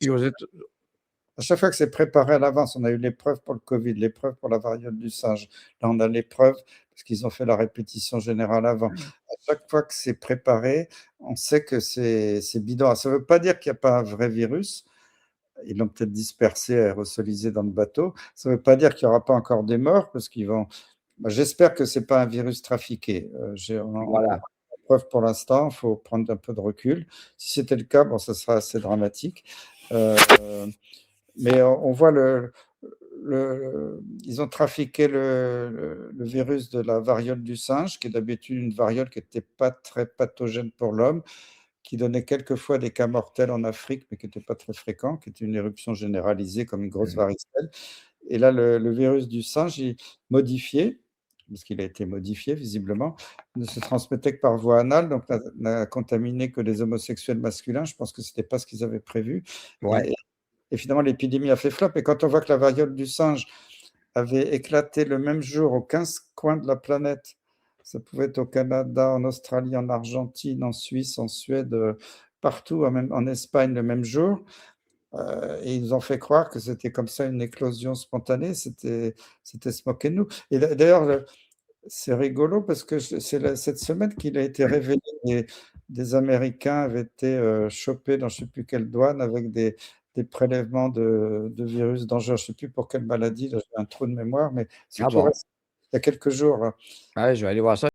Et aux Éta À chaque fois que c'est préparé à l'avance, on a eu l'épreuve pour le Covid, l'épreuve pour la variole du singe. Là, on a l'épreuve parce qu'ils ont fait la répétition générale avant. À chaque fois que c'est préparé, on sait que c'est bidon. Ça ne veut pas dire qu'il n'y a pas un vrai virus. Ils l'ont peut-être dispersé, aérosolisé dans le bateau. Ça ne veut pas dire qu'il n'y aura pas encore des morts parce qu'ils vont. J'espère que c'est pas un virus trafiqué. On n'a voilà. pas de preuve pour l'instant. Il faut prendre un peu de recul. Si c'était le cas, bon, ça sera assez dramatique. Euh, mais on voit ils ont trafiqué le virus de la variole du singe, qui est d'habitude une variole qui n'était pas très pathogène pour l'homme, qui donnait quelquefois des cas mortels en Afrique, mais qui n'était pas très fréquent, qui était une éruption généralisée comme une grosse Mmh. varicelle. Et là, le virus du singe, modifié, parce qu'il a été modifié visiblement, ne se transmettait que par voie anale, donc n'a contaminé que les homosexuels masculins. Je pense que ce n'était pas ce qu'ils avaient prévu. Ouais. Et finalement, l'épidémie a fait flop. Et quand on voit que la variole du singe avait éclaté le même jour aux 15 coins de la planète, ça pouvait être au Canada, en Australie, en Argentine, en Suisse, en Suède, partout, même en Espagne le même jour. Et ils nous ont fait croire que c'était comme ça une éclosion spontanée, c'était se moquer de nous. Et d'ailleurs, c'est rigolo parce que c'est cette semaine qu'il a été révélé des Américains avaient été chopés dans je ne sais plus quelle douane avec des prélèvements de virus dangereux. Je ne sais plus pour quelle maladie, là, j'ai un trou de mémoire, mais c'est Ah tout bon? récent, il y a quelques jours, là. Ah ouais, je vais aller voir ça.